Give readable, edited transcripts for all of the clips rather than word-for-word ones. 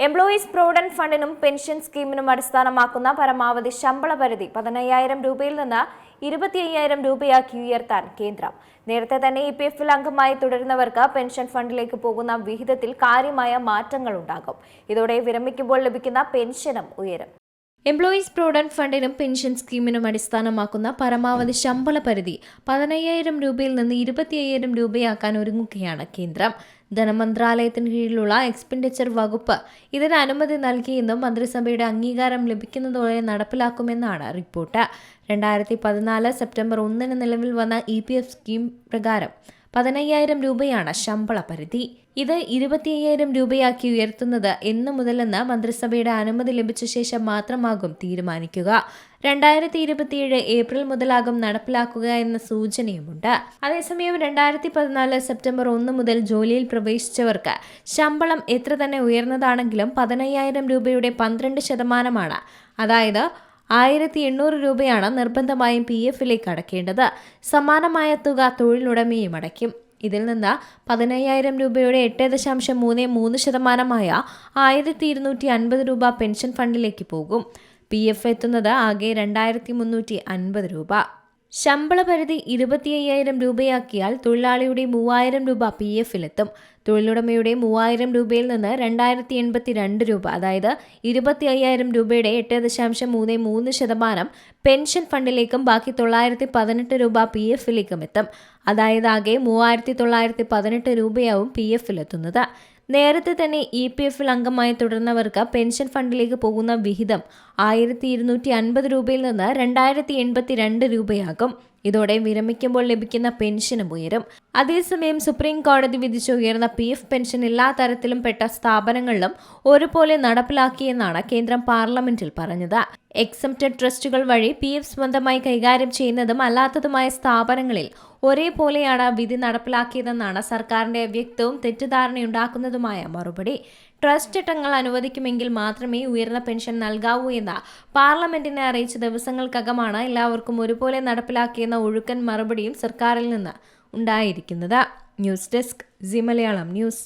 Employees provident ഫണ്ടിനും pension സ്കീമിനും അടിസ്ഥാനമാക്കുന്ന പരമാവധി ശമ്പള പരിധി 15,000 രൂപയിൽ നിന്ന് 25,000 രൂപയാക്കി ഉയർത്താൻ കേന്ദ്രം. നേരത്തെ തന്നെ EPF-ൽ അംഗമായി തുടരുന്നവർക്ക് പെൻഷൻ ഫണ്ടിലേക്ക് പോകുന്ന വിഹിതത്തിൽ കാര്യമായ മാറ്റങ്ങൾ ഉണ്ടാകും. ഇതോടെ വിരമിക്കുമ്പോൾ ലഭിക്കുന്ന പെൻഷനും ഉയരും. എംപ്ലോയീസ് പ്രൊവിഡന്റ് ഫണ്ടിനും പെൻഷൻ സ്കീമിനും അടിസ്ഥാനമാക്കുന്ന പരമാവധി ശമ്പള പരിധി 15,000 രൂപയിൽ നിന്ന് 25,000 രൂപയാക്കാൻ ഒരുങ്ങുകയാണ് കേന്ദ്രം. ധനമന്ത്രാലയത്തിന് കീഴിലുള്ള എക്സ്പെൻഡിച്ചർ വകുപ്പ് ഇതിന് അനുമതി നൽകിയെന്നും മന്ത്രിസഭയുടെ അംഗീകാരം ലഭിക്കുന്നതോടെ നടപ്പിലാക്കുമെന്നാണ് റിപ്പോർട്ട്. 2014 സെപ്റ്റംബർ 1 നിലവിൽ വന്ന EPF സ്കീം പ്രകാരം 15,000 രൂപയാണ് ശമ്പള പരിധി. ഇത് 25,000 രൂപയാക്കി ഉയർത്തുന്നത് എന്നു മുതലെന്ന് മന്ത്രിസഭയുടെ അനുമതി ലഭിച്ച ശേഷം മാത്രമാകും തീരുമാനിക്കുക. 2027 ഏപ്രിൽ മുതലാകും നടപ്പിലാക്കുക എന്ന സൂചനയുമുണ്ട്. അതേസമയം 2014 സെപ്റ്റംബർ 1 മുതൽ ജോലിയിൽ പ്രവേശിച്ചവർക്ക് ശമ്പളം എത്ര തന്നെ ഉയർന്നതാണെങ്കിലും 15,000 രൂപയുടെ 12%, അതായത് 1,800 രൂപയാണ് നിർബന്ധമായും PF-ലേക്ക് അടയ്ക്കേണ്ടത്. സമാനമായ തുക തൊഴിലുടമയും അടയ്ക്കും. ഇതിൽ നിന്ന് 15,000 രൂപയുടെ 8.33% 1,250 രൂപ പെൻഷൻ ഫണ്ടിലേക്ക് പോകും. PF എത്തുന്നത് ആകെ 2,350 രൂപ. ശമ്പള പരിധി 25,000 രൂപയാക്കിയാൽ തൊഴിലാളിയുടെ 3,000 രൂപ PF-ലെത്തും. തൊഴിലുടമയുടെ 3,000 രൂപയിൽ നിന്ന് 2,082 രൂപ, അതായത് 25,000 രൂപയുടെ 8.33% പെൻഷൻ ഫണ്ടിലേക്കും ബാക്കി 918 രൂപ PF-ലേക്കും എത്തും. അതായത് ആകെ 3,918 രൂപയാവും PF-ലെത്തുന്നത്. നേരത്തെ തന്നെ EPF-ൽ അംഗമായി തുടർന്നവർക്ക് പെൻഷൻ ഫണ്ടിലേക്ക് പോകുന്ന വിഹിതം 1,250 രൂപയിൽ നിന്ന് 2,082 രൂപയാകും. ഇതോടെ വിരമിക്കുമ്പോൾ ലഭിക്കുന്ന പെൻഷനും ഉയരും. അതേസമയം സുപ്രീം കോടതി വിധിച്ച ഉയർന്ന PF പെൻഷൻ എല്ലാ തരത്തിലും പെട്ട സ്ഥാപനങ്ങളിലും ഒരുപോലെ നടപ്പിലാക്കിയെന്നാണ് കേന്ദ്രം പാർലമെന്റിൽ പറഞ്ഞത്. എക്സംപ്റ്റഡ് ട്രസ്റ്റുകൾ വഴി PF സ്വന്തമായി കൈകാര്യം ചെയ്യുന്നതും അല്ലാത്തതുമായ സ്ഥാപനങ്ങളിൽ ഒരേപോലെയാണ് വിധി നടപ്പിലാക്കിയതെന്നാണ് സർക്കാരിന്റെ വ്യക്തവും തെറ്റിദ്ധാരണയുണ്ടാക്കുന്നതുമായ മറുപടി. ട്രസ്റ്റ് ചട്ടങ്ങൾ അനുവദിക്കുമെങ്കിൽ മാത്രമേ ഉയർന്ന പെൻഷൻ നൽകാവൂ എന്ന് പാർലമെന്റിനെ അറിയിച്ച ദിവസങ്ങൾക്കകമാണ് എല്ലാവർക്കും ഒരുപോലെ നടപ്പിലാക്കിയെന്ന ഒഴുക്കൻ മറുപടിയും സർക്കാരിൽ നിന്ന് ഉണ്ടായിരിക്കുന്നത്. News desk C Malayalam news.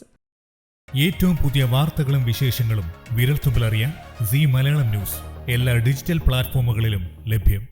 ഏറ്റവും പുതിയ വാർത്തകളും വിശേഷങ്ങളും വിരൽത്തുമ്പിലറിയാൻ സി മലയാളം ന്യൂസ് എല്ലാ ഡിജിറ്റൽ പ്ലാറ്റ്ഫോമുകളിലും ലഭ്യം.